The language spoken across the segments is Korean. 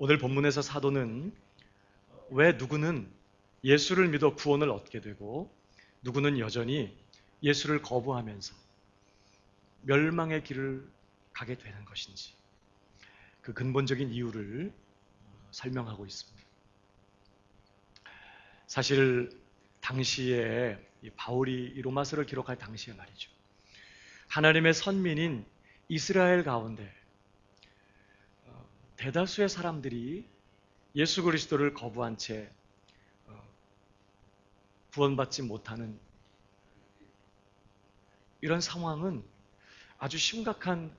오늘 본문에서 사도는 왜 누구는 예수를 믿어 구원을 얻게 되고 누구는 여전히 예수를 거부하면서 멸망의 길을 가게 되는 것인지 그 근본적인 이유를 설명하고 있습니다. 사실 당시에 바울이 이 로마서를 기록할 당시에 말이죠. 하나님의 선민인 이스라엘 가운데 대다수의 사람들이 예수 그리스도를 거부한 채 구원받지 못하는 이런 상황은 아주 심각한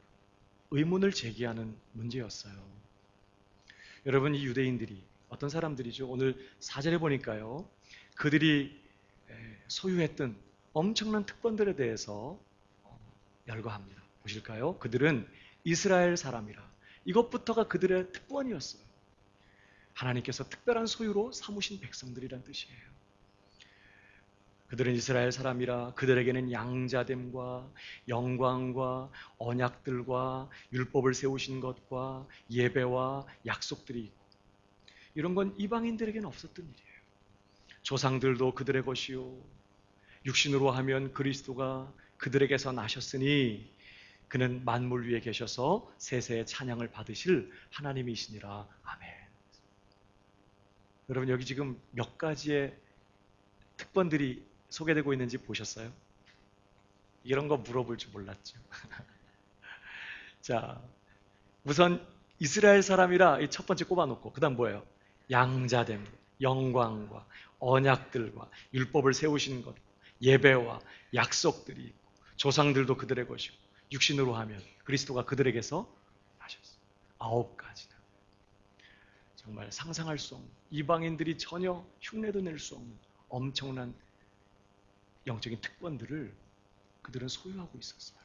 의문을 제기하는 문제였어요. 여러분, 이 유대인들이 어떤 사람들이죠? 오늘 4절에 보니까요. 그들이 소유했던 엄청난 특권들에 대해서 열거합니다. 보실까요? 그들은 이스라엘 사람이라. 이것부터가 그들의 특권이었어요. 하나님께서 특별한 소유로 삼으신 백성들이란 뜻이에요. 그들은 이스라엘 사람이라 그들에게는 양자됨과 영광과 언약들과 율법을 세우신 것과 예배와 약속들이 있고 이런 건 이방인들에게는 없었던 일이에요. 조상들도 그들의 것이요 육신으로 하면 그리스도가 그들에게서 나셨으니 그는 만물 위에 계셔서 세세의 찬양을 받으실 하나님이시니라. 아멘. 여러분, 여기 지금 몇 가지의 특권들이 소개되고 있는지 보셨어요? 이런 거 물어볼 줄 몰랐죠. 자, 우선 이스라엘 사람이라 이 첫 번째 꼽아놓고 그 다음 뭐예요? 양자됨, 영광과 언약들과 율법을 세우시는 것, 예배와 약속들이 있고 조상들도 그들의 것이고 육신으로 하면 그리스도가 그들에게서 나셨어요. 9가지나. 정말 상상할 수 없는, 이방인들이 전혀 흉내도 낼 수 없는 엄청난 영적인 특권들을 그들은 소유하고 있었어요.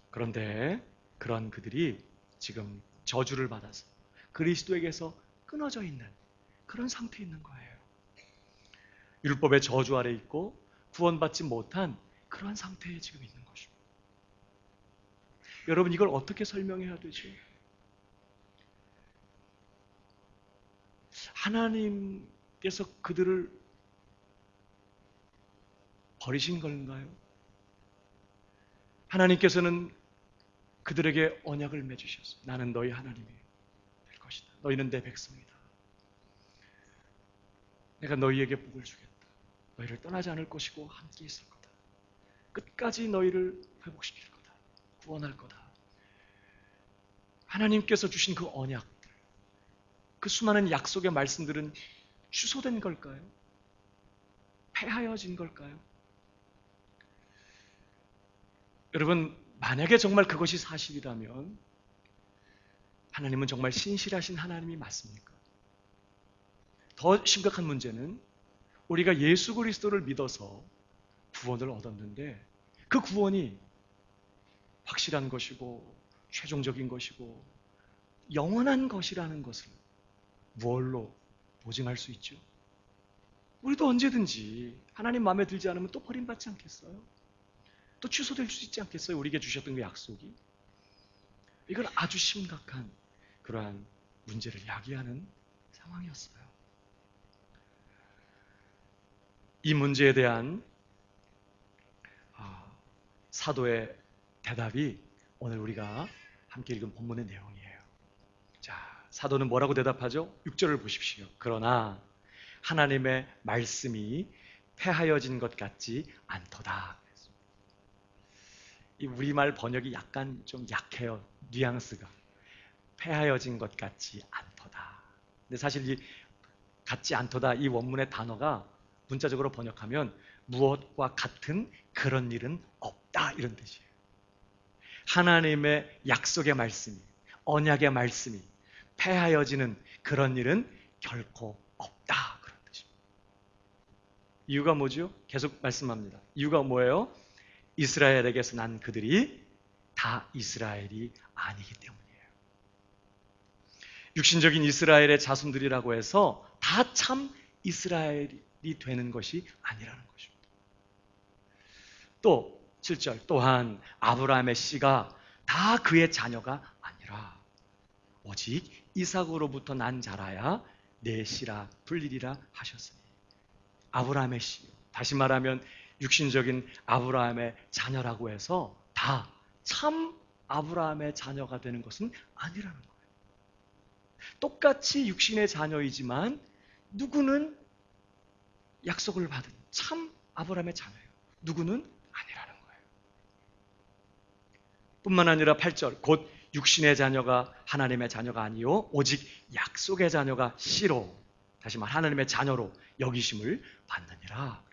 그런데 그런 그들이 지금 저주를 받아서 그리스도에게서 끊어져 있는 그런 상태에 있는 거예요. 율법의 저주 아래 있고 구원받지 못한 그런 상태에 지금 있는 것입니다. 여러분, 이걸 어떻게 설명해야 되죠? 하나님께서 그들을 버리신 건가요? 하나님께서는 그들에게 언약을 맺으셨어요. 나는 너희 하나님이 될 것이다. 너희는 내 백성이다. 내가 너희에게 복을 주겠다. 너희를 떠나지 않을 것이고 함께 있을 거다. 끝까지 너희를 회복시킬 거다. 구원할 거다. 하나님께서 주신 그 언약들, 그 수많은 약속의 말씀들은 취소된 걸까요? 폐하여진 걸까요? 여러분, 만약에 정말 그것이 사실이라면 하나님은 정말 신실하신 하나님이 맞습니까? 더 심각한 문제는 우리가 예수 그리스도를 믿어서 구원을 얻었는데 그 구원이 확실한 것이고 최종적인 것이고 영원한 것이라는 것을 무엇로 보증할 수 있죠? 우리도 언제든지 하나님 마음에 들지 않으면 또 버림받지 않겠어요? 또 취소될 수 있지 않겠어요? 우리에게 주셨던 그 약속이. 이건 아주 심각한 그러한 문제를 야기하는 상황이었어요. 이 문제에 대한 사도의 대답이 오늘 우리가 함께 읽은 본문의 내용이에요. 자, 사도는 뭐라고 대답하죠? 6절을 보십시오. 그러나 하나님의 말씀이 폐하여진 것 같지 않도다. 이 우리말 번역이 약간 좀 약해요. 뉘앙스가. 폐하여진 것 같지 않도다. 근데 사실 이 같지 않도다 이 원문의 단어가 문자적으로 번역하면 무엇과 같은 그런 일은 없다 이런 뜻이에요. 하나님의 약속의 말씀이, 언약의 말씀이 폐하여지는 그런 일은 결코 없다 그런 뜻입니다. 이유가 뭐죠? 계속 말씀합니다. 이유가 뭐예요? 이스라엘에게서 난 그들이 다 이스라엘이 아니기 때문이에요. 육신적인 이스라엘의 자손들이라고 해서 다 참 이스라엘이 되는 것이 아니라는 것입니다. 또 7절 또한 아브라함의 씨가 다 그의 자녀가 아니라 오직 이삭으로부터 난 자라야 내 씨라 불리리라 하셨으니. 아브라함의 씨, 다시 말하면 육신적인 아브라함의 자녀라고 해서 다 참 아브라함의 자녀가 되는 것은 아니라는 거예요. 똑같이 육신의 자녀이지만 누구는 약속을 받은 참 아브라함의 자녀예요. 누구는 아니라는 거예요. 뿐만 아니라 8절, 곧 육신의 자녀가 하나님의 자녀가 아니요 오직 약속의 자녀가 씨로, 다시 말 하나님의 자녀로 여기심을 받느니라.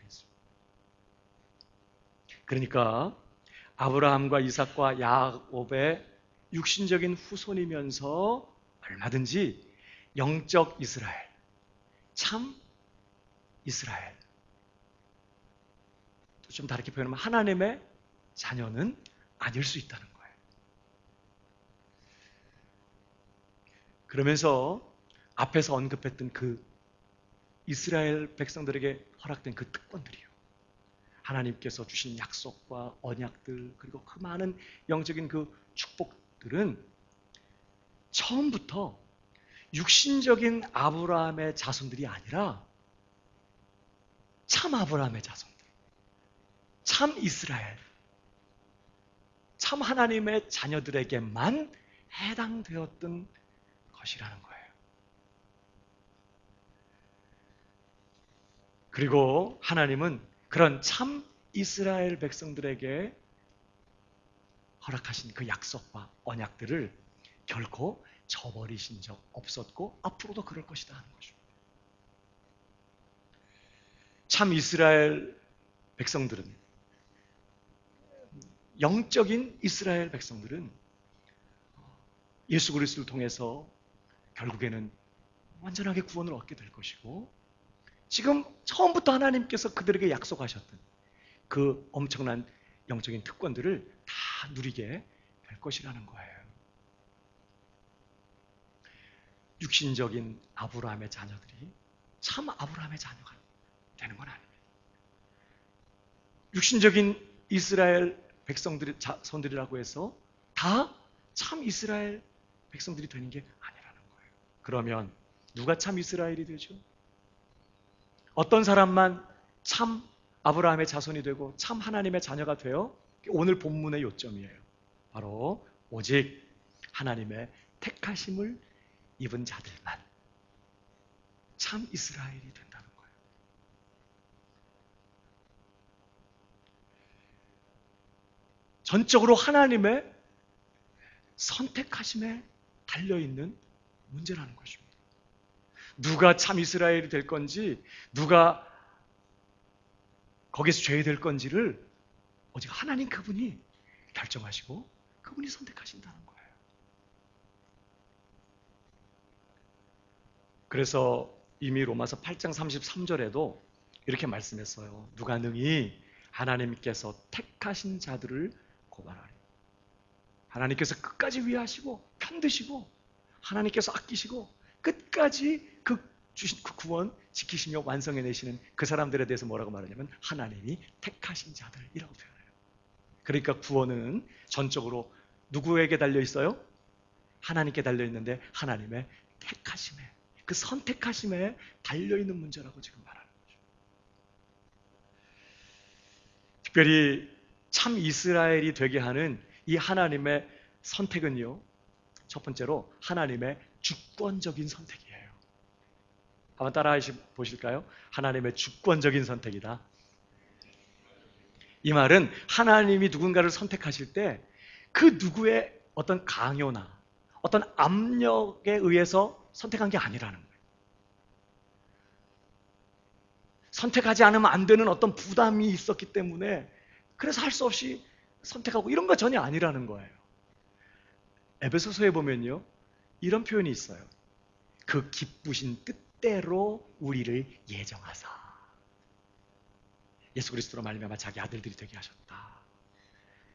그러니까 아브라함과 이삭과 야곱의 육신적인 후손이면서 얼마든지 영적 이스라엘, 참 이스라엘, 또 좀 다르게 표현하면 하나님의 자녀는 아닐 수 있다는 거예요. 그러면서 앞에서 언급했던 그 이스라엘 백성들에게 허락된 그 특권들이요, 하나님께서 주신 약속과 언약들, 그리고 그 많은 영적인 그 축복들은 처음부터 육신적인 아브라함의 자손들이 아니라 참 아브라함의 자손들, 참 이스라엘, 참 하나님의 자녀들에게만 해당되었던 것이라는 거예요. 그리고 하나님은 그런 참 이스라엘 백성들에게 허락하신 그 약속과 언약들을 결코 저버리신 적 없었고 앞으로도 그럴 것이다 하는 것입니다. 참 이스라엘 백성들은, 영적인 이스라엘 백성들은 예수 그리스도를 통해서 결국에는 완전하게 구원을 얻게 될 것이고, 지금 처음부터 하나님께서 그들에게 약속하셨던 그 엄청난 영적인 특권들을 다 누리게 될 것이라는 거예요. 육신적인 아브라함의 자녀들이 참 아브라함의 자녀가 되는 건 아닙니다. 육신적인 이스라엘 백성들의 자손들이라고 해서 다 참 이스라엘 백성들이 되는 게 아니라는 거예요. 그러면 누가 참 이스라엘이 되죠? 어떤 사람만 참 아브라함의 자손이 되고 참 하나님의 자녀가 되어? 오늘 본문의 요점이에요. 바로 오직 하나님의 택하심을 입은 자들만 참 이스라엘이 된다는 거예요. 전적으로 하나님의 선택하심에 달려있는 문제라는 것입니다. 누가 참 이스라엘이 될 건지, 누가 거기서 죄이 될 건지를 오직 하나님 그분이 결정하시고 그분이 선택하신다는 거예요. 그래서 이미 로마서 8장 33절에도 이렇게 말씀했어요. 누가 능히 하나님께서 택하신 자들을 고발하리. 하나님께서 끝까지 위하시고 편드시고 하나님께서 아끼시고 끝까지 주신 그 구원 지키시며 완성해내시는 그 사람들에 대해서 뭐라고 말하냐면 하나님이 택하신 자들이라고 표현해요. 그러니까 구원은 전적으로 누구에게 달려있어요? 하나님께 달려있는데 하나님의 택하심에, 그 선택하심에 달려있는 문제라고 지금 말하는 거죠. 특별히 참 이스라엘이 되게 하는 이 하나님의 선택은요, 첫 번째로 하나님의 주권적인 선택이에요. 한번 따라 보실까요? 하나님의 주권적인 선택이다. 이 말은 하나님이 누군가를 선택하실 때 그 누구의 어떤 강요나 어떤 압력에 의해서 선택한 게 아니라는 거예요. 선택하지 않으면 안 되는 어떤 부담이 있었기 때문에 그래서 할 수 없이 선택하고 이런 거 전혀 아니라는 거예요. 에베소서에 보면요, 이런 표현이 있어요. 그 기쁘신 뜻대로 우리를 예정하사 예수 그리스도로 말미암아 자기 아들들이 되게 하셨다.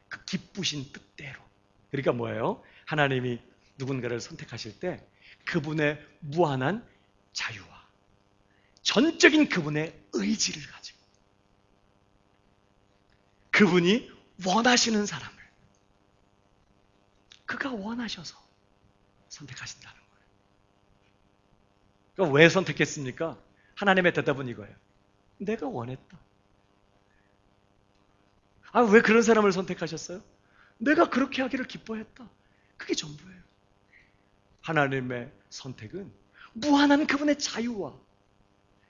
그 기쁘신 뜻대로. 그러니까 뭐예요? 하나님이 누군가를 선택하실 때 그분의 무한한 자유와 전적인 그분의 의지를 가지고 그분이 원하시는 사람을 그가 원하셔서 선택하신다는 거예요. 그러니까 왜 선택했습니까? 하나님의 대답은 이거예요. 내가 원했다. 아, 왜 그런 사람을 선택하셨어요? 내가 그렇게 하기를 기뻐했다. 그게 전부예요. 하나님의 선택은 무한한 그분의 자유와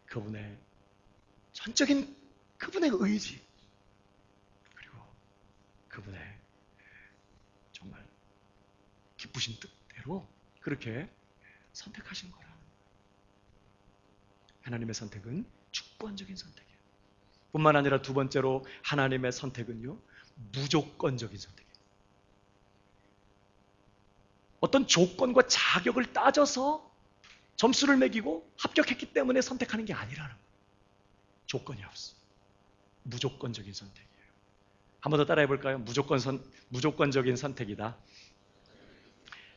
그분의 전적인 그분의 의지, 그리고 그분의 정말 기쁘신 뜻대로 그렇게 선택하신 거라. 하나님의 선택은 주권적인 선택이에요. 뿐만 아니라 두 번째로 하나님의 선택은요, 무조건적인 선택이에요. 어떤 조건과 자격을 따져서 점수를 매기고 합격했기 때문에 선택하는 게 아니라는 거예요. 조건이 없어. 무조건적인 선택이에요. 한 번 더 따라해 볼까요? 무조건적인 선택이다.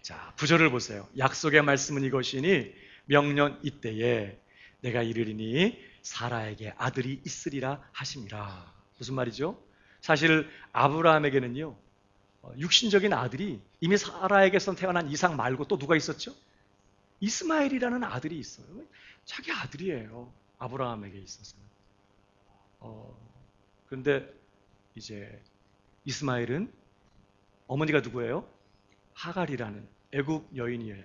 자, 구절을 보세요. 약속의 말씀은 이것이니 명년 이때에 내가 이르리니 사라에게 아들이 있으리라 하심이라. 무슨 말이죠? 사실 아브라함에게는요, 육신적인 아들이 이미 사라에게서 태어난 이삭 말고 또 누가 있었죠? 이스마엘이라는 아들이 있어요. 자기 아들이에요. 아브라함에게 있어서는. 그런데 이제 이스마엘은 어머니가 누구예요? 하갈이라는 애굽 여인이에요.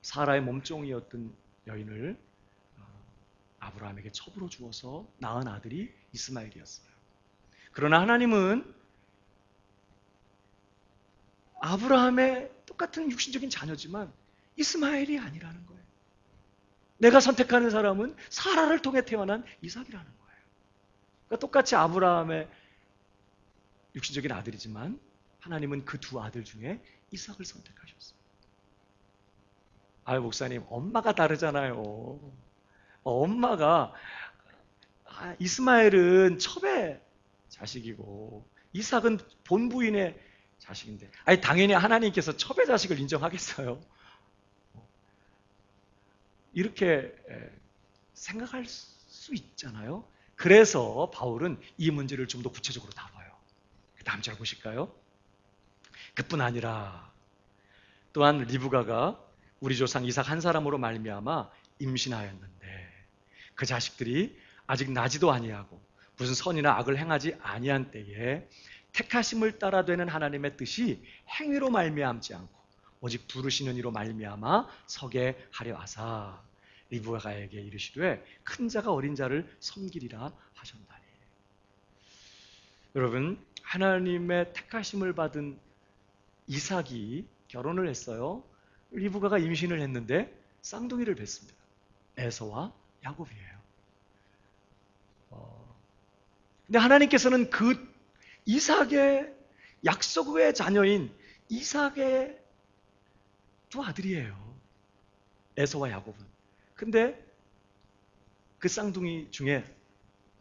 사라의 몸종이었던 여인을 아브라함에게 첩으로 주어서 낳은 아들이 이스마엘이었어요. 그러나 하나님은 아브라함의 똑같은 육신적인 자녀지만 이스마엘이 아니라는 거예요. 내가 선택하는 사람은 사라를 통해 태어난 이삭이라는 거예요. 그러니까 똑같이 아브라함의 육신적인 아들이지만 하나님은 그 두 아들 중에 이삭을 선택하셨어요. 아유, 목사님, 엄마가 다르잖아요. 엄마가 이스마엘은 첩의 자식이고 이삭은 본부인의 자식인데, 아니 당연히 하나님께서 첩의 자식을 인정하겠어요? 이렇게 생각할 수 있잖아요. 그래서 바울은 이 문제를 좀 더 구체적으로 다뤄요. 다음 절 보실까요? 그뿐 아니라 또한 리브가가 우리 조상 이삭 한 사람으로 말미암아 임신하였는데 그 자식들이 아직 나지도 아니하고 무슨 선이나 악을 행하지 아니한 때에 택하심을 따라 되는 하나님의 뜻이 행위로 말미암지 않고 오직 부르시는 이로 말미암아 서게 하려 하사 리브가에게 이르시되 큰 자가 어린 자를 섬기리라 하셨나니. 여러분, 하나님의 택하심을 받은 이삭이 결혼을 했어요. 리브가가 임신을 했는데 쌍둥이를 뱄습니다. 에서와 야곱이에요. 근데 하나님께서는 그 이삭의 약속 후의 자녀인 이삭의 두 아들이에요. 에서와 야곱은. 근데 그 쌍둥이 중에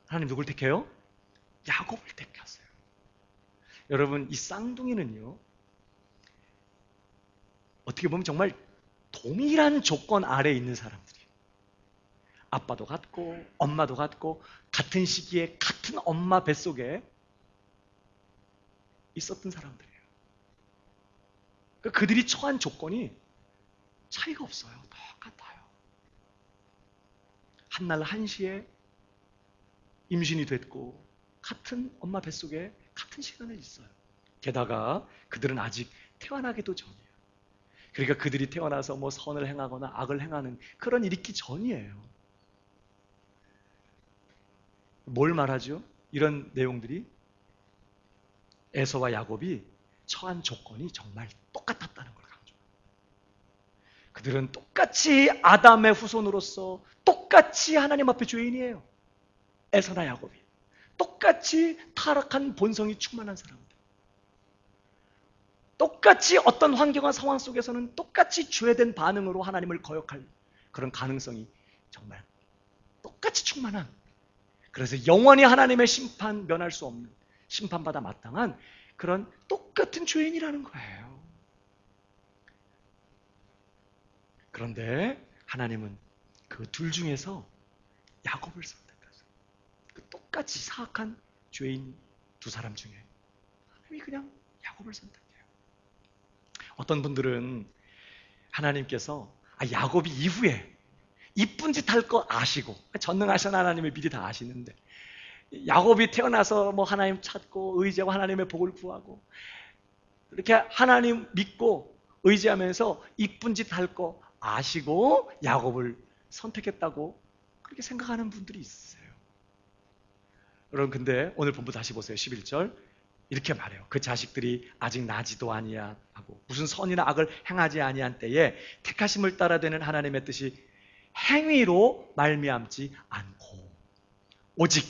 하나님 누굴 택해요? 야곱을 택하세요. 여러분, 이 쌍둥이는요, 어떻게 보면 정말 동일한 조건 아래에 있는 사람들이에요. 아빠도 같고 엄마도 같고 같은 시기에 같은 엄마 뱃속에 있었던 사람들이에요. 그러니까 그들이 처한 조건이 차이가 없어요. 똑같아요. 한날 한시에 임신이 됐고 같은 엄마 뱃속에 같은 시간에 있어요. 게다가 그들은 아직 태어나기도 전이에요. 그러니까 그들이 태어나서 뭐 선을 행하거나 악을 행하는 그런 일이 있기 전이에요. 뭘 말하죠? 이런 내용들이 에서와 야곱이 처한 조건이 정말 똑같았다는 걸 강조해요. 그들은 똑같이 아담의 후손으로서 똑같이 하나님 앞에 죄인이에요. 에서나 야곱이. 똑같이 타락한 본성이 충만한 사람들. 똑같이 어떤 환경과 상황 속에서는 똑같이 죄된 반응으로 하나님을 거역할 그런 가능성이 정말 똑같이 충만한, 그래서 영원히 하나님의 심판 면할 수 없는, 심판받아 마땅한 그런 똑같은 죄인이라는 거예요. 그런데 하나님은 그 둘 중에서 야곱을 선택하세요. 그 똑같이 사악한 죄인 두 사람 중에 하나님이 그냥 야곱을 선택해요. 어떤 분들은 하나님께서 야곱이 이후에 이쁜 짓 할 거 아시고, 전능하신 하나님을 미리 다 아시는데, 야곱이 태어나서 뭐 하나님 찾고 의지하고 하나님의 복을 구하고 이렇게 하나님 믿고 의지하면서 이쁜 짓 할 거 아시고 야곱을 선택했다고 그렇게 생각하는 분들이 있어요. 여러분, 근데 오늘 본부 다시 보세요. 11절 이렇게 말해요. 그 자식들이 아직 나지도 아니하고 무슨 선이나 악을 행하지 아니한 때에 택하심을 따라되는 하나님의 뜻이 행위로 말미암지 않고 오직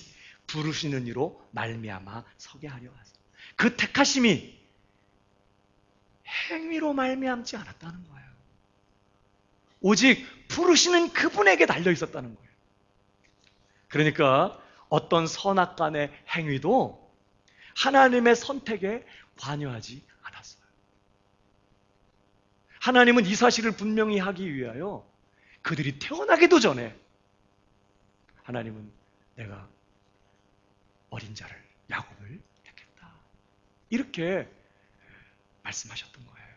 부르시는 이로 말미암아 서게 하려 하소서. 그 택하심이 행위로 말미암지 않았다는 거예요. 오직 부르시는 그분에게 달려 있었다는 거예요. 그러니까 어떤 선악간의 행위도 하나님의 선택에 관여하지 않았어요. 하나님은 이 사실을 분명히 하기 위하여 그들이 태어나기도 전에 하나님은 내가 어린 자를 야곱을 택했다, 이렇게 말씀하셨던 거예요.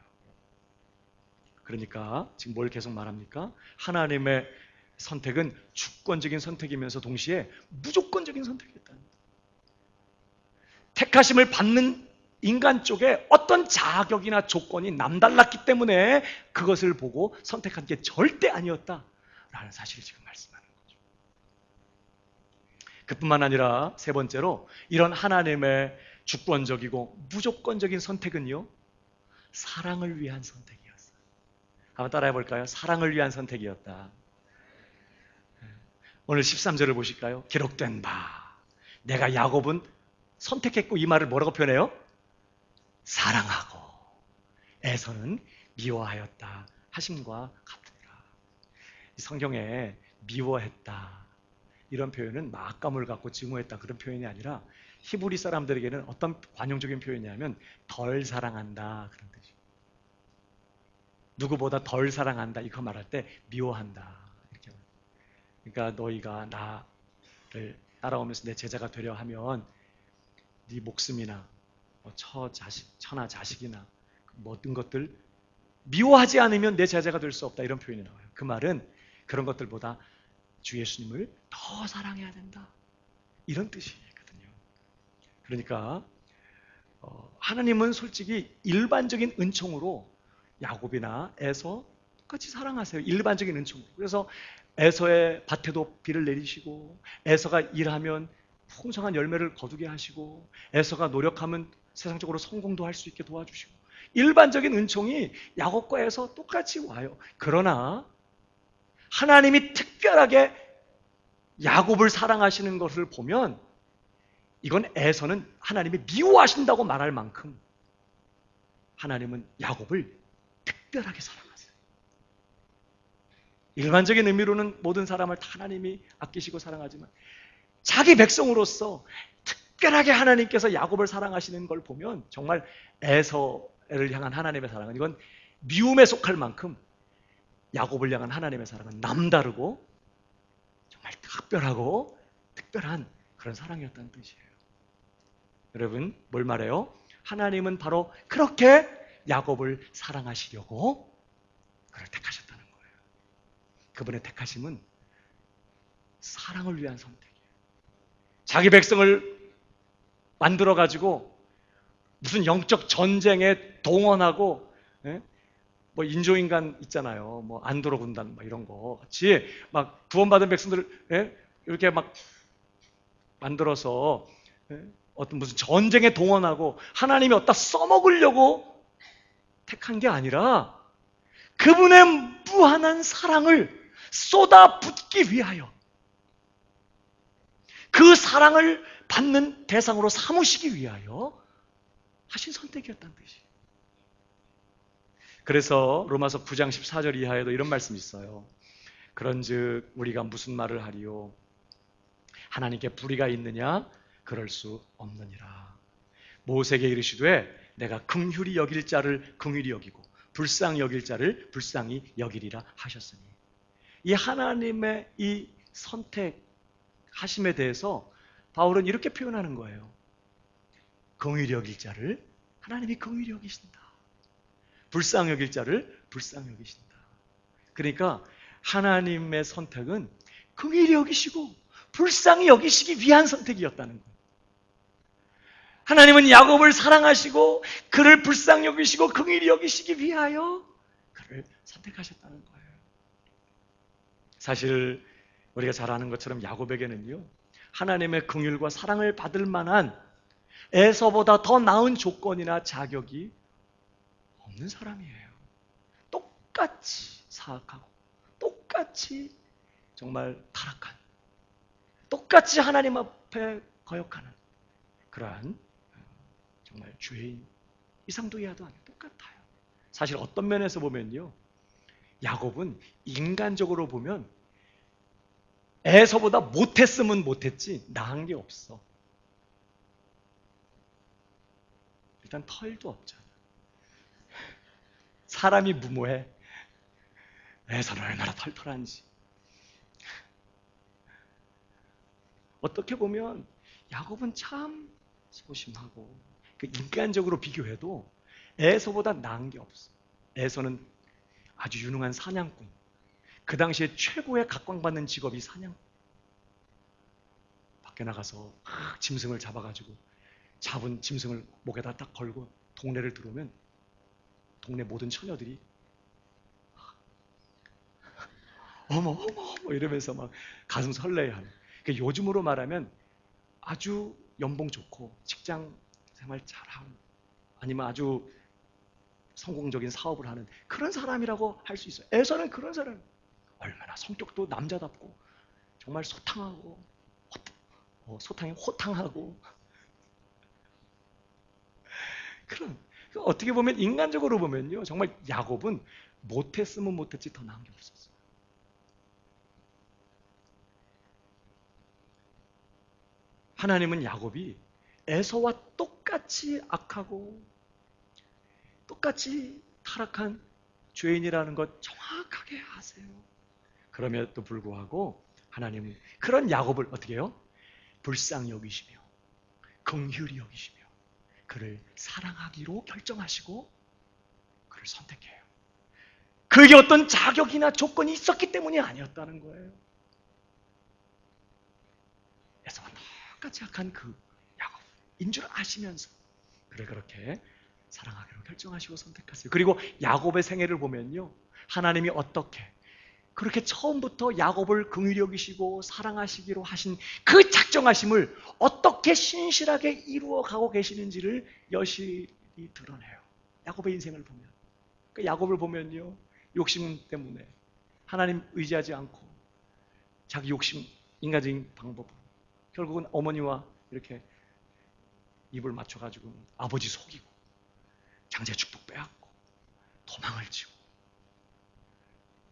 그러니까 지금 뭘 계속 말합니까? 하나님의 선택은 주권적인 선택이면서 동시에 무조건적인 선택이었다는 거예요. 택하심을 받는 인간 쪽에 어떤 자격이나 조건이 남달랐기 때문에 그것을 보고 선택한 게 절대 아니었다라는 사실을 지금 말씀하는 거죠. 그뿐만 아니라 세 번째로 이런 하나님의 주권적이고 무조건적인 선택은요, 사랑을 위한 선택이었어요. 한번 따라해 볼까요? 사랑을 위한 선택이었다. 오늘 13절을 보실까요? 기록된 바 내가 야곱은 선택했고, 이 말을 뭐라고 표현해요? 사랑하고 에서는 미워하였다 하심과 같으니라. 이 성경에 미워했다 이런 표현은 막감을 갖고 증오했다 그런 표현이 아니라 히브리 사람들에게는 어떤 관용적인 표현이냐면 덜 사랑한다 그런 뜻이에요. 누구보다 덜 사랑한다 이거 말할 때 미워한다 이렇게. 그러니까 너희가 나를 따라오면서 내 제자가 되려 하면 네 목숨이나 처나 자식이나 모든 것들 미워하지 않으면 내 제자가 될 수 없다 이런 표현이 나와요. 그 말은 그런 것들보다 주 예수님을 더 사랑해야 된다 이런 뜻이거든요. 그러니까 하나님은 솔직히 일반적인 은총으로 야곱이나 에서 똑같이 사랑하세요. 일반적인 은총. 그래서 에서의 밭에도 비를 내리시고 에서가 일하면 풍성한 열매를 거두게 하시고 에서가 노력하면 세상적으로 성공도 할 수 있게 도와주시고 일반적인 은총이 야곱과 에서 똑같이 와요. 그러나 하나님이 특별하게 야곱을 사랑하시는 것을 보면 이건 에서는 하나님이 미워하신다고 말할 만큼 하나님은 야곱을 특별하게 사랑하세요. 일반적인 의미로는 모든 사람을 다 하나님이 아끼시고 사랑하지만 자기 백성으로서 특별하게 하나님께서 야곱을 사랑하시는 걸 보면 정말 에서를 향한 하나님의 사랑은 이건 미움에 속할 만큼 야곱을 향한 하나님의 사랑은 남다르고 정말 특별하고 특별한 그런 사랑이었다는 뜻이에요. 여러분, 뭘 말해요? 하나님은 바로 그렇게 야곱을 사랑하시려고 그를 택하셨다는 거예요. 그분의 택하심은 사랑을 위한 선택이에요. 자기 백성을 만들어가지고 무슨 영적 전쟁에 동원하고, 뭐 인조인간 있잖아요. 뭐 안도로 군단 뭐 이런 거 같이 막 구원받은 백성들을 이렇게 막 만들어서 어떤 무슨 전쟁에 동원하고 하나님이 어디다 써먹으려고 택한 게 아니라 그분의 무한한 사랑을 쏟아붓기 위하여 그 사랑을 받는 대상으로 삼으시기 위하여 하신 선택이었다는 뜻이에요. 그래서 로마서 9장 14절 이하에도 이런 말씀이 있어요. 그런즉 우리가 무슨 말을 하리요? 하나님께 불의가 있느냐? 그럴 수 없느니라. 모세에게 이르시되 내가 긍휼히 여길 자를 긍휼히 여기고 불쌍히 여길 자를 불쌍히 여기리라 하셨으니, 이 하나님의 이 선택하심에 대해서 바울은 이렇게 표현하는 거예요. 긍휼히 여길 자를 하나님이 긍휼히 여기신다. 불쌍히 여길 자를 불쌍히 여기신다. 그러니까 하나님의 선택은 긍휼히 여기시고 불쌍히 여기시기 위한 선택이었다는 거예요. 하나님은 야곱을 사랑하시고 그를 불쌍히 여기시고 긍휼히 여기시기 위하여 그를 선택하셨다는 거예요. 사실 우리가 잘 아는 것처럼 야곱에게는요, 하나님의 긍휼과 사랑을 받을 만한 에서보다 더 나은 조건이나 자격이 없는 사람이에요. 똑같이 사악하고 똑같이 정말 타락한, 똑같이 하나님 앞에 거역하는 그러한 정말 죄인, 이상도 이하도 아니고 똑같아요. 사실 어떤 면에서 보면요, 야곱은 인간적으로 보면 에서보다 못했으면 못했지 나은 게 없어. 일단 털도 없잖아. 사람이 무모해. 에서는 얼마나 털털한지. 어떻게 보면 야곱은 참 소심하고 인간적으로 비교해도 에서보다 나은 게 없어. 에서는 아주 유능한 사냥꾼. 그 당시에 최고의 각광받는 직업이 사냥. 밖에 나가서 짐승을 잡아가지고 잡은 짐승을 목에다 딱 걸고 동네를 들어오면 동네 모든 처녀들이 어머 어머 어머 이러면서 막 가슴 설레하는. 그러니까 요즘으로 말하면 아주 연봉 좋고 직장 생활 잘하고 아니면 아주 성공적인 사업을 하는 그런 사람이라고 할 수 있어요. 에서는 그런 사람. 얼마나 성격도 남자답고 정말 소탕하고 소탕이 호탕하고 그런. 어떻게 보면 인간적으로 보면요, 정말 야곱은 못했으면 못했지 더 나은 게 없었어요. 하나님은 야곱이 에서와 똑같이 악하고 똑같이 타락한 죄인이라는 것 정확하게 아세요. 그럼에도 불구하고 하나님은 그런 야곱을 어떻게 해요? 불쌍히 여기시며 긍휼히 여기시며 그를 사랑하기로 결정하시고 그를 선택해요. 그게 어떤 자격이나 조건이 있었기 때문이 아니었다는 거예요. 에서와 똑같이 악한 그 야곱인 줄 아시면서 그를 그렇게 사랑하기로 결정하시고 선택하세요. 그리고 야곱의 생애를 보면요, 하나님이 어떻게 그렇게 처음부터 야곱을 긍휼히 여기시고 사랑하시기로 하신 그 작정하심을 어떻게 신실하게 이루어가고 계시는지를 여실히 드러내요. 야곱의 인생을 보면. 그 야곱을 보면요, 욕심 때문에 하나님 의지하지 않고 자기 욕심, 인간적인 방법으로 결국은 어머니와 이렇게 입을 맞춰가지고 아버지 속이고 장자 축복 빼앗고 도망을 치고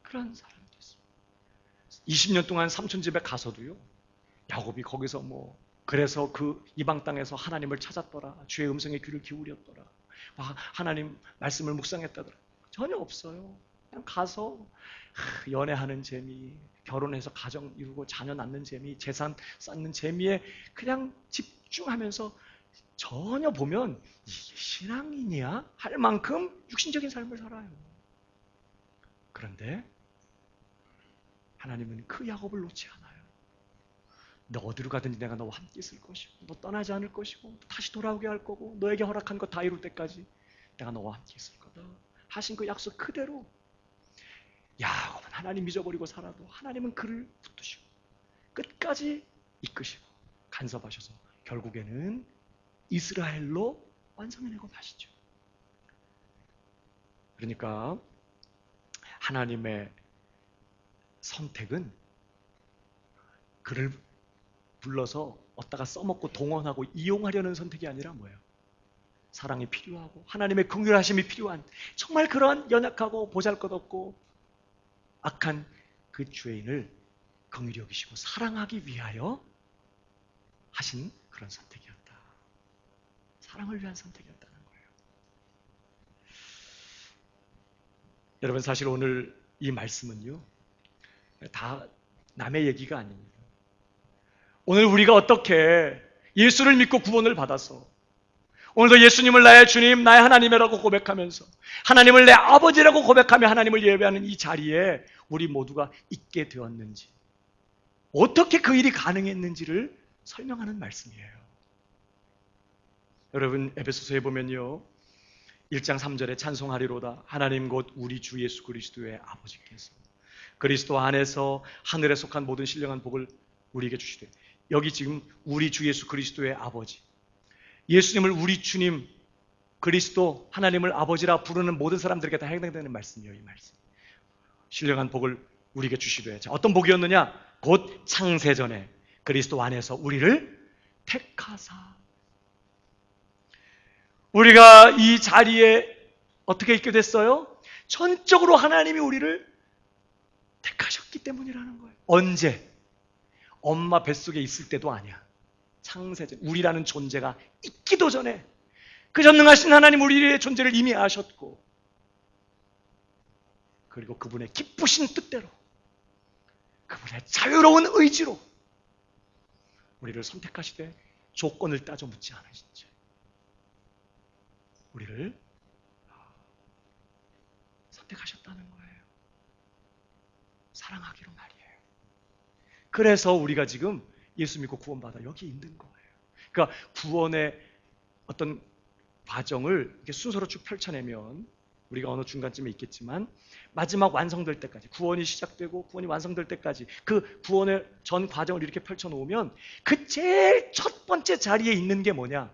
그런 사람이 됐어요. 20년 동안 삼촌 집에 가서도요, 야곱이 거기서 그래서 그 이방 땅에서 하나님을 찾았더라, 주의 음성에 귀를 기울였더라, 하나님 말씀을 묵상했다더라. 전혀 없어요. 그냥 가서 연애하는 재미, 결혼해서 가정 이루고 자녀 낳는 재미, 재산 쌓는 재미에 그냥 집중하면서 전혀 보면 이게 신앙이냐 할 만큼 육신적인 삶을 살아요. 그런데 하나님은 그 야곱을 놓지 않아요. 너 어디로 가든지 내가 너와 함께 있을 것이고 너 떠나지 않을 것이고 다시 돌아오게 할 거고 너에게 허락한 것 다 이룰 때까지 내가 너와 함께 있을 거다 하신 그 약속 그대로 야곱은 하나님 잊어버리고 살아도 하나님은 그를 붙드시고 끝까지 이끄시고 간섭하셔서 결국에는 이스라엘로 완성해내고 가시죠. 그러니까 하나님의 선택은 그를 불러서 어디다가 써먹고 동원하고 이용하려는 선택이 아니라 뭐예요? 사랑이 필요하고 하나님의 긍휼하심이 필요한 정말 그러한 연약하고 보잘것없고 악한 그 죄인을 긍휼히 여기시고 사랑하기 위하여 하신 그런 선택이었다. 사랑을 위한 선택이었다는 거예요. 여러분, 사실 오늘 이 말씀은요, 다 남의 얘기가 아닙니다. 오늘 우리가 어떻게 예수를 믿고 구원을 받아서 오늘도 예수님을 나의 주님, 나의 하나님이라고 고백하면서 하나님을 내 아버지라고 고백하며 하나님을 예배하는 이 자리에 우리 모두가 있게 되었는지, 어떻게 그 일이 가능했는지를 설명하는 말씀이에요. 여러분, 에베소서에 보면요, 1장 3절에 찬송하리로다 하나님 곧 우리 주 예수 그리스도의 아버지께서 그리스도 안에서 하늘에 속한 모든 신령한 복을 우리에게 주시되, 여기 지금 우리 주 예수 그리스도의 아버지, 예수님을 우리 주님, 그리스도, 하나님을 아버지라 부르는 모든 사람들에게 다 해당되는 말씀이에요. 이 말씀, 신령한 복을 우리에게 주시되, 자, 어떤 복이었느냐? 곧 창세전에 그리스도 안에서 우리를 택하사. 우리가 이 자리에 어떻게 있게 됐어요? 전적으로 하나님이 우리를 택하셨기 때문이라는 거예요. 언제? 엄마 뱃속에 있을 때도 아니야. 창세전, 우리라는 존재가 있기도 전에 그 전능하신 하나님 우리의 존재를 이미 아셨고, 그리고 그분의 기쁘신 뜻대로, 그분의 자유로운 의지로 우리를 선택하시되 조건을 따져 묻지 않으신 채 우리를 선택하셨다는 거예요. 사랑하기로 말이에요. 그래서 우리가 지금 예수 믿고 구원받아 여기 있는 거예요. 그러니까 구원의 어떤 과정을 이렇게 순서로 쭉 펼쳐내면 우리가 어느 중간쯤에 있겠지만, 마지막 완성될 때까지, 구원이 시작되고 구원이 완성될 때까지 그 구원의 전 과정을 이렇게 펼쳐놓으면 그 제일 첫 번째 자리에 있는 게 뭐냐?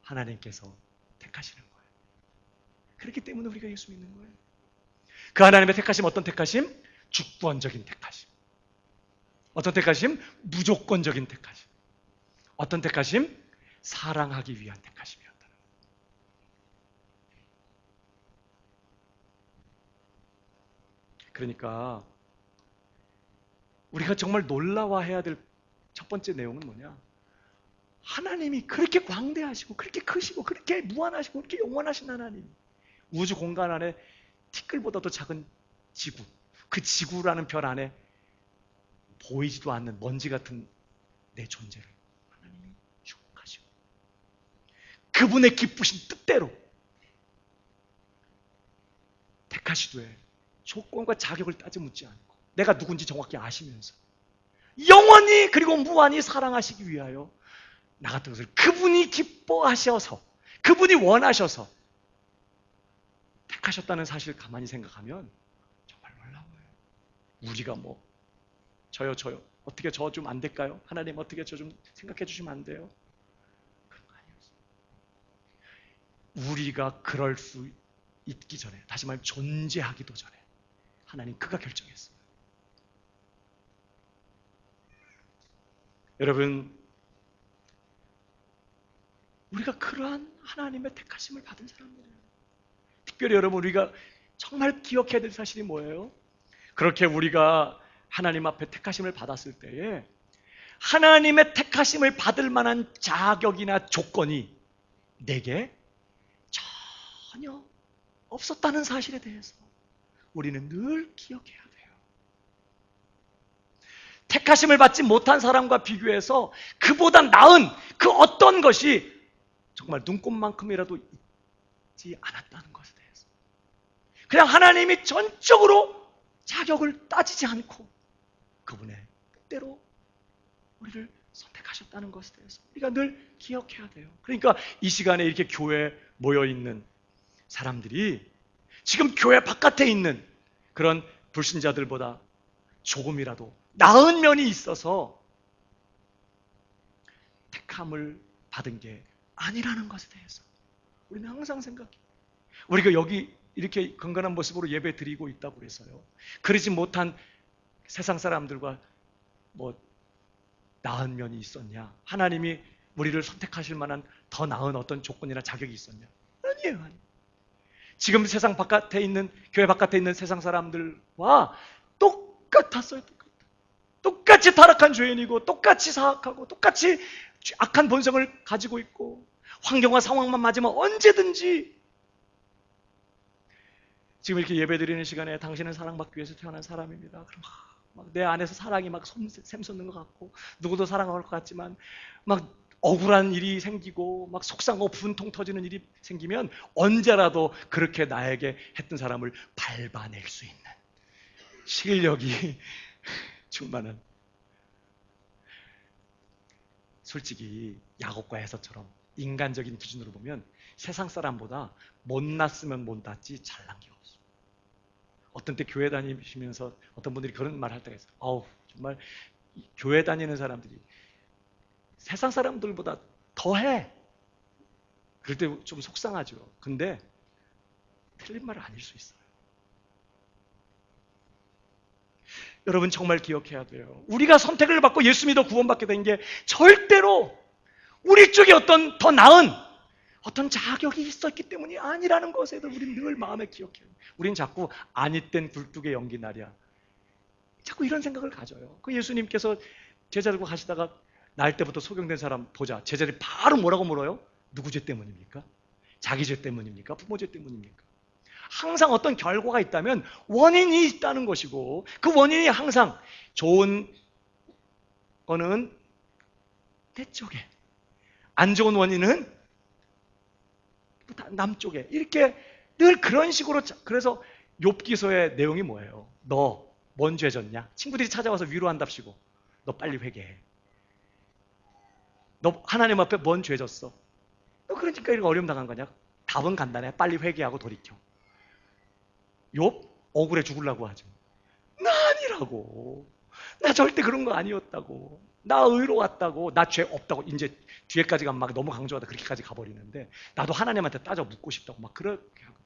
하나님께서 택하시는 거예요. 그렇기 때문에 우리가 예수 믿는 거예요. 그 하나님의 택하심, 어떤 택하심? 주권적인 택하심. 어떤 택하심? 무조건적인 택하심. 어떤 택하심? 사랑하기 위한 택하심이었다는 거예요. 그러니까 우리가 정말 놀라워해야 될 첫 번째 내용은 뭐냐? 하나님이 그렇게 광대하시고 그렇게 크시고 그렇게 무한하시고 그렇게 영원하신 하나님, 우주 공간 안에 티끌보다도 작은 지구, 그 지구라는 별 안에 보이지도 않는 먼지 같은 내 존재를 하나님이 축복하시고 그분의 기쁘신 뜻대로 택하시되 조건과 자격을 따져 묻지 않고 내가 누군지 정확히 아시면서 영원히 그리고 무한히 사랑하시기 위하여 나 같은 것을 그분이 기뻐하셔서, 그분이 원하셔서 택하셨다는 사실을 가만히 생각하면 정말 놀라워요. 우리가 뭐 저요 어떻게 저 좀 안 될까요? 하나님 어떻게 저 좀 생각해 주시면 안 돼요? 그런 거 아니었어요. 우리가 그럴 수 있기 전에, 다시 말하면 존재하기도 전에 하나님 그가 결정했어요. 여러분, 우리가 그러한 하나님의 택하심을 받은 사람들이에요. 특별히 여러분, 우리가 정말 기억해야 될 사실이 뭐예요? 그렇게 우리가 하나님 앞에 택하심을 받았을 때에 하나님의 택하심을 받을 만한 자격이나 조건이 내게 전혀 없었다는 사실에 대해서 우리는 늘 기억해야 돼요. 택하심을 받지 못한 사람과 비교해서 그보다 나은 그 어떤 것이 정말 눈꼽만큼이라도 있지 않았다는 것에 대해서, 그냥 하나님이 전적으로 자격을 따지지 않고 그분의 뜻대로 우리를 선택하셨다는 것에 대해서 우리가 늘 기억해야 돼요. 그러니까 이 시간에 이렇게 교회에 모여있는 사람들이 지금 교회 바깥에 있는 그런 불신자들보다 조금이라도 나은 면이 있어서 택함을 받은 게 아니라는 것에 대해서 우리는 항상 생각해요. 우리가 여기 이렇게 건강한 모습으로 예배 드리고 있다고 그래서요, 그러지 못한 세상 사람들과 뭐 나은 면이 있었냐? 하나님이 우리를 선택하실 만한 더 나은 어떤 조건이나 자격이 있었냐? 아니에요. 지금 세상 바깥에 있는, 교회 바깥에 있는 세상 사람들과 똑같았어요. 똑같이 타락한 죄인이고 똑같이 사악하고 똑같이 악한 본성을 가지고 있고 환경과 상황만 맞으면 언제든지, 지금 이렇게 예배드리는 시간에 당신은 사랑받기 위해서 태어난 사람입니다. 그럼 막 내 안에서 사랑이 막 샘솟는 것 같고 누구도 사랑할 것 같지만 막 억울한 일이 생기고 막 속상하고 분통 터지는 일이 생기면 언제라도 그렇게 나에게 했던 사람을 밟아낼 수 있는 실력이 충만한, 솔직히 야곱과 에서처럼 인간적인 기준으로 보면 세상 사람보다 못났으면 못났지 잘난 게 없어. 어떤 때 교회 다니시면서 어떤 분들이 그런 말 할 때가 있어요. 어우, 정말 교회 다니는 사람들이 세상 사람들보다 더해. 그럴 때 좀 속상하죠. 근데 틀린 말은 아닐 수 있어요. 여러분 정말 기억해야 돼요. 우리가 선택을 받고 예수 믿어 구원받게 된 게 절대로 우리 쪽에 어떤 더 나은 어떤 자격이 있었기 때문이 아니라는 것에 대해서 우리는 늘 마음에 기억해요. 우리는 자꾸 아니땐 굴뚝에 연기 나랴, 자꾸 이런 생각을 가져요. 그 예수님께서 제자들과 가시다가 날 때부터 소경된 사람 보자. 제자들이 바로 뭐라고 물어요? 누구 죄 때문입니까? 자기 죄 때문입니까? 부모 죄 때문입니까? 항상 어떤 결과가 있다면 원인이 있다는 것이고, 그 원인이 항상 좋은 거는 내 쪽에, 안 좋은 원인은 남쪽에, 이렇게 늘 그런 식으로. 그래서 욥기서의 내용이 뭐예요? 너 뭔 죄 졌냐? 친구들이 찾아와서 위로한답시고 너 빨리 회개해. 너 하나님 앞에 뭔 죄 졌어? 너 그러니까 이렇게 어려움 당한 거냐? 답은 간단해. 빨리 회개하고 돌이켜. 욥 억울해 죽으려고 하죠. 나 아니라고. 나 절대 그런 거 아니었다고. 나 의로웠다고. 나 죄 없다고. 이제 뒤에까지 가면 막 너무 강조하다 그렇게까지 가버리는데, 나도 하나님한테 따져 묻고 싶다고 막 그렇게 하거든요.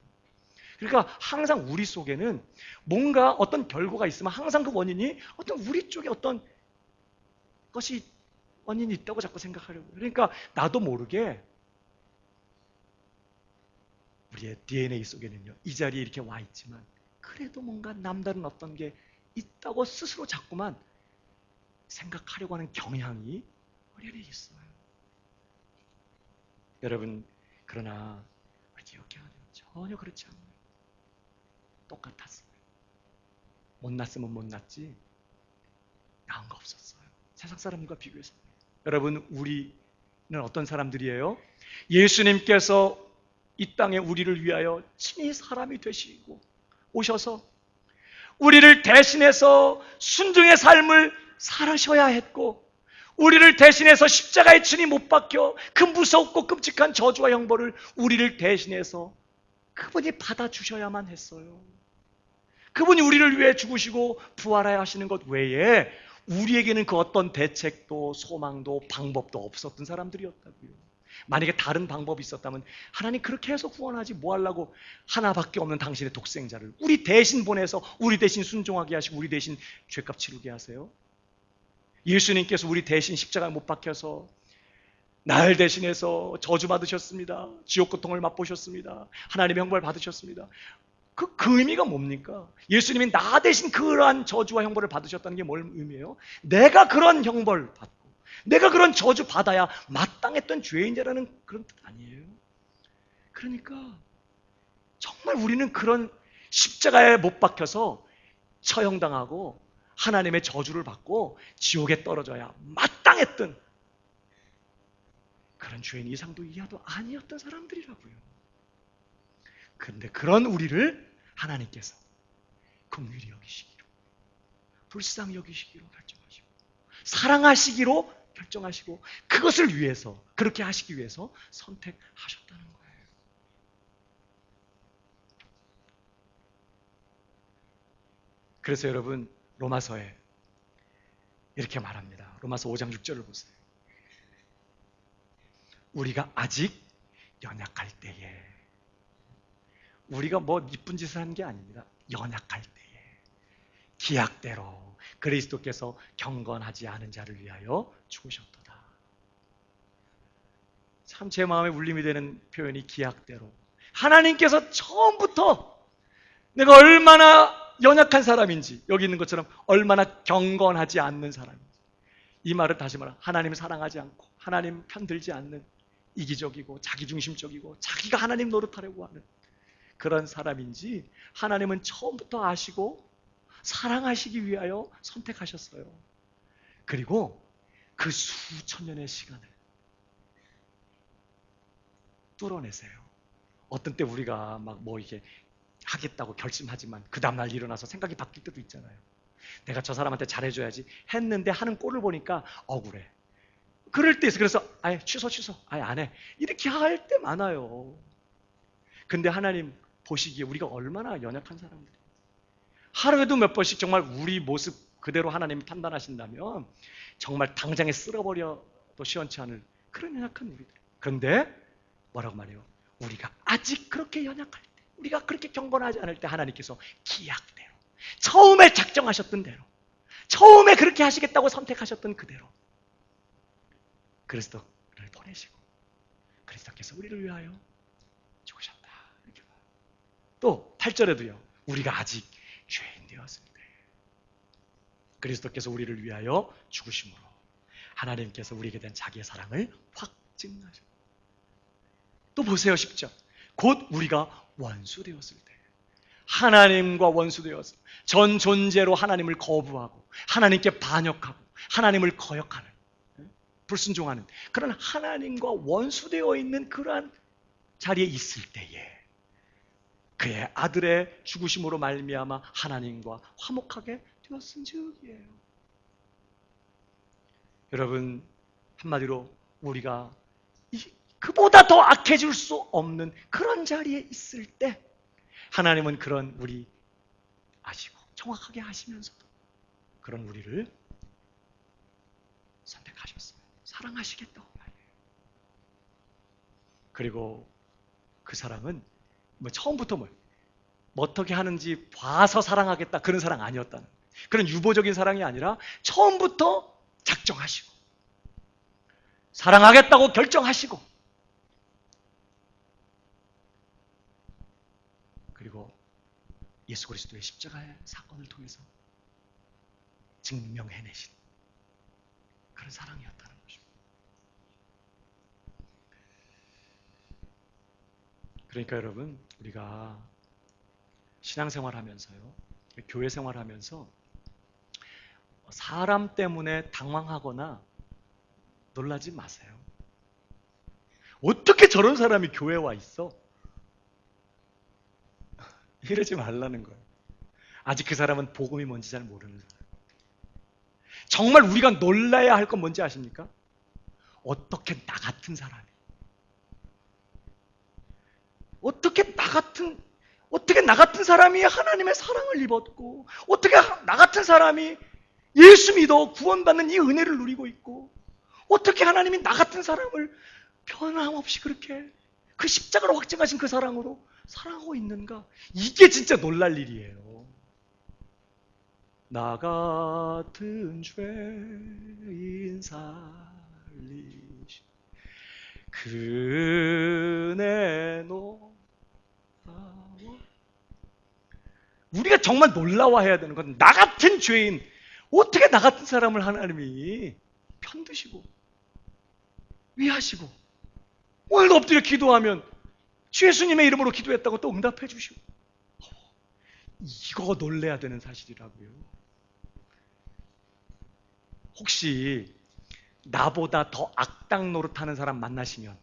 그러니까 항상 우리 속에는 뭔가 어떤 결과가 있으면 항상 그 원인이 어떤 우리 쪽에 어떤 것이 원인이 있다고 자꾸 생각하려고. 그러니까 나도 모르게 우리의 DNA 속에는요, 이 자리에 이렇게 와 있지만 그래도 뭔가 남다른 어떤 게 있다고 스스로 자꾸만 생각하려고 하는 경향이 우리 안에 있어요. 여러분, 그러나 우리 기억해야 돼요. 전혀 그렇지 않아요. 똑같았어요. 못났으면 못났지 나은 거 없었어요. 세상 사람과 비교해서. 여러분, 우리는 어떤 사람들이에요? 예수님께서 이 땅에 우리를 위하여 친히 사람이 되시고 오셔서 우리를 대신해서 순종의 삶을 살으셔야 했고, 우리를 대신해서 십자가에 친히 못 박혀 그 무섭고 끔찍한 저주와 형벌을 우리를 대신해서 그분이 받아주셔야만 했어요. 그분이 우리를 위해 죽으시고 부활하여 하시는 것 외에 우리에게는 그 어떤 대책도 소망도 방법도 없었던 사람들이었다고요. 만약에 다른 방법이 있었다면 하나님 그렇게 해서 구원하지 뭐 하려고 하나밖에 없는 당신의 독생자를 우리 대신 보내서 우리 대신 순종하게 하시고 우리 대신 죄값 치르게 하세요? 예수님께서 우리 대신 십자가에 못 박혀서 날 대신해서 저주받으셨습니다. 지옥 고통을 맛보셨습니다. 하나님의 형벌 받으셨습니다. 그 의미가 뭡니까? 예수님이 나 대신 그러한 저주와 형벌을 받으셨다는 게 뭘 의미해요? 내가 그런 형벌 받고 내가 그런 저주 받아야 마땅했던 죄인자라는 그런 뜻 아니에요? 그러니까 정말 우리는 그런 십자가에 못 박혀서 처형당하고 하나님의 저주를 받고 지옥에 떨어져야 마땅했던 그런 죄인 이상도 이하도 아니었던 사람들이라고요. 그런데 그런 우리를 하나님께서 긍휼히 여기시기로, 불쌍히 여기시기로 결정하시고 사랑하시기로 결정하시고 그것을 위해서, 그렇게 하시기 위해서 선택하셨다는 거예요. 그래서 여러분, 로마서에 이렇게 말합니다. 로마서 5장 6절을 보세요. 우리가 아직 연약할 때에, 우리가 뭐 이쁜 짓을 한 게 아닙니다. 연약할 때에 기약대로 그리스도께서 경건하지 않은 자를 위하여 죽으셨도다. 참 제 마음에 울림이 되는 표현이 기약대로. 하나님께서 처음부터 내가 얼마나 연약한 사람인지, 여기 있는 것처럼 얼마나 경건하지 않는 사람인지, 이 말을 다시 말하면 하나님 사랑하지 않고 하나님 편들지 않는 이기적이고 자기중심적이고 자기가 하나님 노릇하려고 하는 그런 사람인지 하나님은 처음부터 아시고 사랑하시기 위하여 선택하셨어요. 그리고 그 수천 년의 시간을 뚫어내세요. 어떤 때 우리가 막 뭐 이게 하겠다고 결심하지만 그 다음날 일어나서 생각이 바뀔 때도 있잖아요. 내가 저 사람한테 잘해줘야지 했는데 하는 꼴을 보니까 억울해. 그럴 때 있어. 그래서 아예 취소 아예 안 해. 이렇게 할 때 많아요. 근데 하나님 보시기에 우리가 얼마나 연약한 사람들이에요. 하루에도 몇 번씩 정말 우리 모습 그대로 하나님이 판단하신다면 정말 당장에 쓸어버려도 시원치 않을 그런 연약한 우리들. 그런데 뭐라고 말해요? 우리가 아직 그렇게 연약할 때, 우리가 그렇게 경건하지 않을 때 하나님께서 기약대로, 처음에 작정하셨던 대로, 처음에 그렇게 하시겠다고 선택하셨던 그대로 그리스도를 보내시고 그리스도께서 우리를 위하여 죽으셨다. 이렇게 봐요. 또 8절에도요. 우리가 아직 죄인 되었을 때 그리스도께서 우리를 위하여 죽으심으로 하나님께서 우리에게 된 자기의 사랑을 확증하셨다. 또 보세요. 10절. 곧 우리가 원수 되었을 때 하나님과 원수 되어서 전 존재로 하나님을 거부하고 하나님께 반역하고 하나님을 거역하는 불순종하는 그런 하나님과 원수되어 있는 그러한 자리에 있을 때에 그의 아들의 죽으심으로 말미암아 하나님과 화목하게 되었은즉이에요. 여러분, 한마디로 우리가 그보다 더 악해질 수 없는 그런 자리에 있을 때 하나님은 그런 우리 아시고 정확하게 하시면서도 그런 우리를 선택하셨어요. 사랑하시겠다고 말이에요. 그리고 그 사랑은 처음부터 뭐 어떻게 하는지 봐서 사랑하겠다 그런 사랑 아니었다는 거예요. 그런 유보적인 사랑이 아니라 처음부터 작정하시고 사랑하겠다고 결정하시고 그리고 예수 그리스도의 십자가의 사건을 통해서 증명해내신 그런 사랑이었다는 것입니다. 그러니까 여러분, 우리가 신앙생활하면서요, 교회 생활하면서 사람 때문에 당황하거나 놀라지 마세요. 어떻게 저런 사람이 교회에 와 있어? 이러지 말라는 거예요. 아직 그 사람은 복음이 뭔지 잘 모르는 사람. 정말 우리가 놀라야 할 건 뭔지 아십니까? 어떻게 나 같은 사람이 어떻게 나 같은 사람이 하나님의 사랑을 입었고 어떻게 나 같은 사람이 예수 믿어 구원받는 이 은혜를 누리고 있고 어떻게 하나님이 나 같은 사람을 변함없이 그렇게 그 십자가로 확증하신 그 사랑으로 사랑하고 있는가? 이게 진짜 놀랄 일이에요. 나 같은 죄인 살리신 그네 놀라워. 우리가 정말 놀라워해야 되는 건 나 같은 죄인, 어떻게 나 같은 사람을 하나님이 편드시고 위하시고 오늘도 엎드려 기도하면 주 예수님의 이름으로 기도했다고 또 응답해 주시고 이거 놀라야 되는 사실이라고요. 혹시 나보다 더 악당 노릇하는 사람 만나시면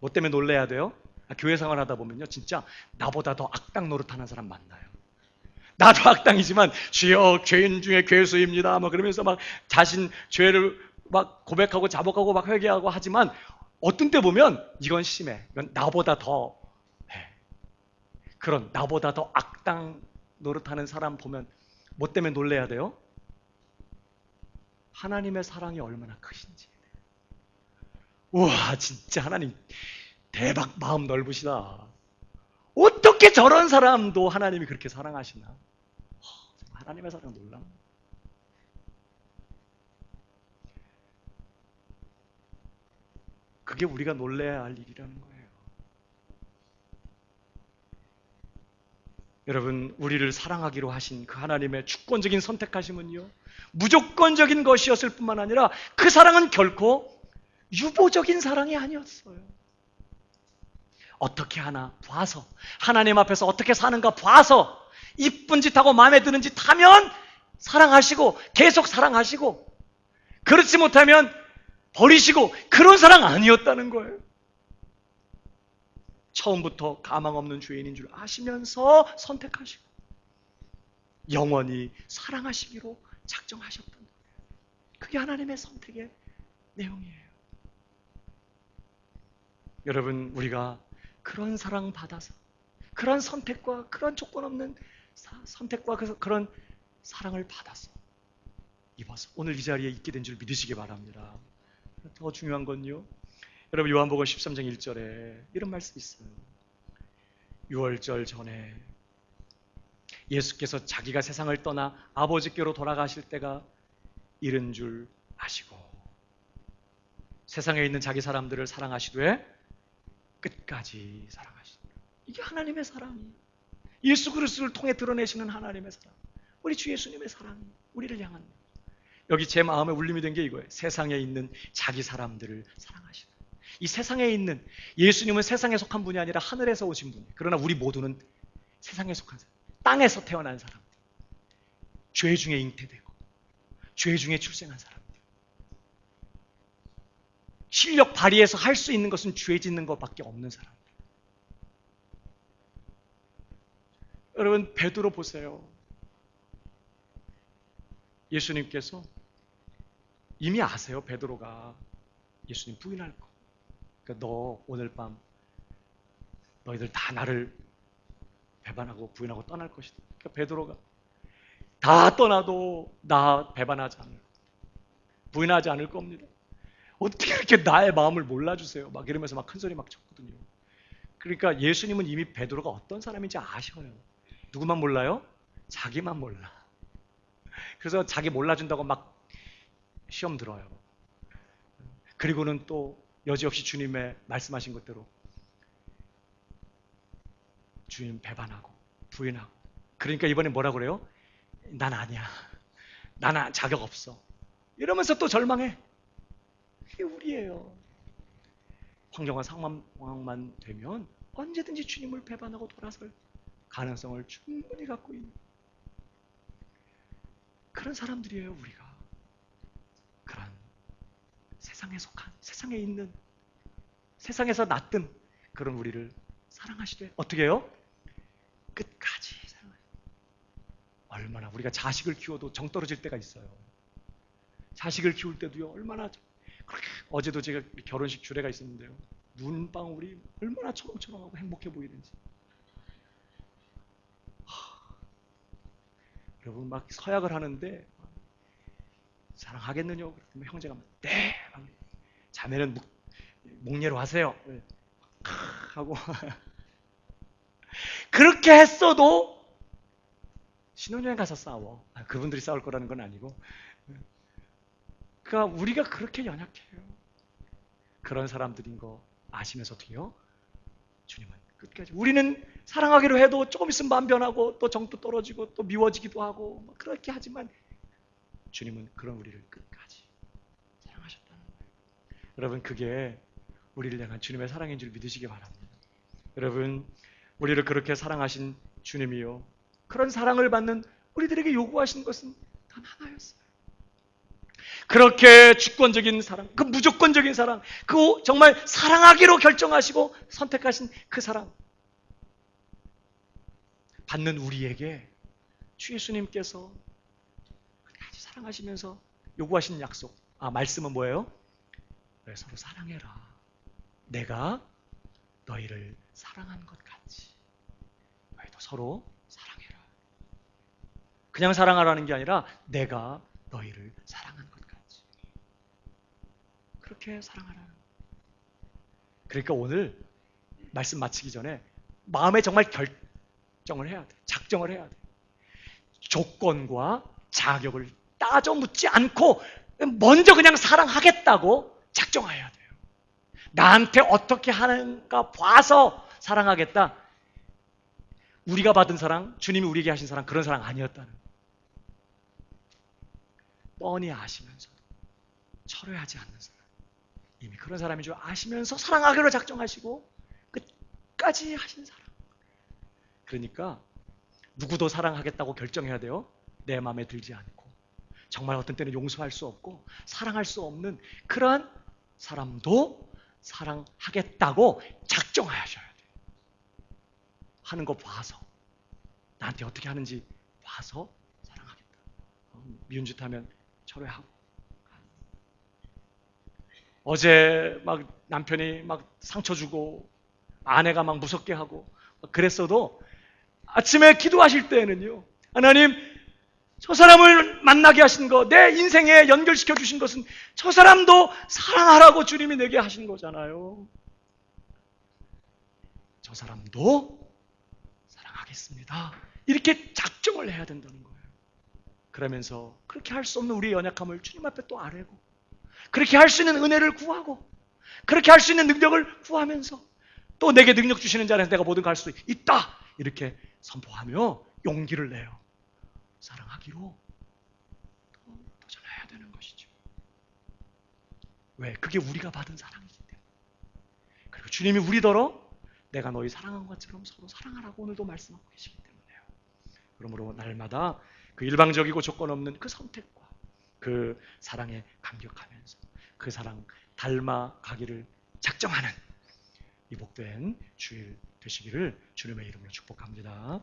뭐 때문에 놀라야 돼요? 교회 생활하다 보면요 진짜 나보다 더 악당 노릇하는 사람 만나요. 나도 악당이지만 주여 죄인 중에 괴수입니다 뭐 그러면서 막 자신 죄를 막 고백하고 자복하고 막 회개하고 하지만 어떤 때 보면 이건 심해. 이건 나보다 더 그런 나보다 더 악당 노릇하는 사람 보면 뭐 때문에 놀라야 돼요? 하나님의 사랑이 얼마나 크신지. 우와 진짜 하나님 대박 마음 넓으시다. 어떻게 저런 사람도 하나님이 그렇게 사랑하시나. 하나님의 사랑 놀라. 그게 우리가 놀라야 할 일이라는 거예요. 여러분, 우리를 사랑하기로 하신 그 하나님의 주권적인 선택하심은요, 무조건적인 것이었을 뿐만 아니라 그 사랑은 결코 유보적인 사랑이 아니었어요. 어떻게 하나 봐서, 하나님 앞에서 어떻게 사는가 봐서 이쁜 짓 하고 마음에 드는 짓 하면 사랑하시고 계속 사랑하시고 그렇지 못하면 버리시고 그런 사랑 아니었다는 거예요. 처음부터 가망 없는 죄인인 줄 아시면서 선택하시고 영원히 사랑하시기로 작정하셨던 거예요. 그게 하나님의 선택의 내용이에요. 여러분, 우리가 그런 사랑 받아서 그런 선택과 그런 조건 없는 선택과 그런 사랑을 받아서 입어서 오늘 이 자리에 있게 된 줄 믿으시기 바랍니다. 더 중요한 건요, 여러분, 요한복음 13장 1절에 이런 말씀이 있어요. 유월절 전에 예수께서 자기가 세상을 떠나 아버지께로 돌아가실 때가 이른 줄 아시고 세상에 있는 자기 사람들을 사랑하시되 끝까지 사랑하시더라. 이게 하나님의 사랑이에요. 예수 그리스도를 통해 드러내시는 하나님의 사랑, 우리 주 예수님의 사랑이 우리를 향한, 여기 제 마음에 울림이 된 게 이거예요. 세상에 있는 자기 사람들을 사랑하시다. 이 세상에 있는, 예수님은 세상에 속한 분이 아니라 하늘에서 오신 분이에요. 그러나 우리 모두는 세상에 속한 사람, 땅에서 태어난 사람, 죄 중에 잉태되고 죄 중에 출생한 사람들, 실력 발휘해서 할 수 있는 것은 죄 짓는 것밖에 없는 사람들. 여러분, 베드로 보세요. 예수님께서 이미 아세요. 베드로가 예수님 부인할 거. 그러니까 너 오늘 밤 너희들 다 나를 배반하고 부인하고 떠날 것이다. 그러니까 베드로가 다 떠나도 나 배반하지 않을, 부인하지 않을 겁니다. 어떻게 이렇게 나의 마음을 몰라주세요. 막 이러면서 막 큰소리 막 쳤거든요. 그러니까 예수님은 이미 베드로가 어떤 사람인지 아셔요. 누구만 몰라요? 자기만 몰라. 그래서 자기 몰라준다고 막 시험 들어요. 그리고는 또 여지없이 주님의 말씀하신 것대로 주님 배반하고 부인하고. 그러니까 이번에 뭐라 그래요? 난 아니야. 나는 자격 없어. 이러면서 또 절망해. 그게 우리예요. 황정한 상황만 되면 언제든지 주님을 배반하고 돌아설 가능성을 충분히 갖고 있는 그런 사람들이에요. 우리가 그런 세상에 속한, 세상에 있는, 세상에서 낳든 그런 우리를 사랑하시되 어떻게 해요? 끝까지 사랑하시되. 얼마나 우리가 자식을 키워도 정 떨어질 때가 있어요. 자식을 키울 때도요, 얼마나 그렇게. 어제도 제가 결혼식 주례가 있었는데요, 눈방울이 얼마나 초롱초롱하고 행복해 보이는지. 여러분, 막 서약을 하는데 사랑하겠느냐? 그러면 형제가 막 네. 자매는 목례로 하세요. 하고 그렇게 했어도 신혼여행 가서 싸워. 그분들이 싸울 거라는 건 아니고. 그러니까 우리가 그렇게 연약해요. 그런 사람들인 거 아시면서도요, 주님은 끝까지. 우리는 사랑하기로 해도 조금 있으면 마음 변하고 또 정도 떨어지고 또 미워지기도 하고 그렇게 하지만 주님은 그런 우리를 끝까지 사랑하셨다는 거예요. 여러분, 그게 우리를 향한 주님의 사랑인 줄 믿으시기 바랍니다. 여러분, 우리를 그렇게 사랑하신 주님이요, 그런 사랑을 받는 우리들에게 요구하신 것은 단 하나였어요. 그렇게 주권적인 사랑, 그 무조건적인 사랑, 그 정말 사랑하기로 결정하시고 선택하신 그 사랑 받는 우리에게 주 예수님께서 끝까지 사랑하시면서 요구하신 약속, 말씀은 뭐예요? 서로 사랑해라. 내가 너희를 사랑한 것 같이 너희도 서로 사랑해라. 그냥 사랑하라는 게 아니라 내가 너희를 사랑한 것 같이 그렇게 사랑하라는 거예요. 그러니까 오늘 말씀 마치기 전에 마음에 정말 결정을 해야 돼. 작정을 해야 돼. 조건과 자격을 따져 묻지 않고 먼저 그냥 사랑하겠다고 작정해야 돼요. 나한테 어떻게 하는가 봐서 사랑하겠다. 우리가 받은 사랑, 주님이 우리에게 하신 사랑, 그런 사랑 아니었다는 거예요. 뻔히 아시면서도 철회하지 않는 사랑, 이미 그런 사람인 줄 아시면서 사랑하기로 작정하시고 끝까지 하신 사랑. 그러니까 누구도 사랑하겠다고 결정해야 돼요. 내 마음에 들지 않고 정말 어떤 때는 용서할 수 없고 사랑할 수 없는 그런 사람도 사랑하겠다고 작정하셔야 돼요. 하는 거 봐서, 나한테 어떻게 하는지 봐서 사랑하겠다. 미운 짓 하면 철회하고. 어제 막 남편이 막 상처 주고 아내가 막 무섭게 하고 그랬어도 아침에 기도하실 때에는요, 하나님, 저 사람을 만나게 하신 거, 내 인생에 연결시켜 주신 것은 저 사람도 사랑하라고 주님이 내게 하신 거잖아요. 저 사람도 사랑하겠습니다. 이렇게 작정을 해야 된다는 거예요. 그러면서 그렇게 할 수 없는 우리의 연약함을 주님 앞에 또 아뢰고, 그렇게 할 수 있는 은혜를 구하고, 그렇게 할 수 있는 능력을 구하면서, 또 내게 능력 주시는 자리에서 내가 뭐든 갈 수 있다, 이렇게 선포하며 용기를 내요. 사랑하기로 도전해야 되는 것이죠. 왜? 그게 우리가 받은 사랑이기 때문에. 그리고 주님이 우리더러 내가 너희 사랑한 것처럼 서로 사랑하라고 오늘도 말씀하고 계시기 때문에요. 그러므로 날마다 그 일방적이고 조건 없는 그 선택과 그 사랑에 감격하면서 그 사랑 닮아가기를 작정하는 이 복된 주일 되시기를 주님의 이름으로 축복합니다.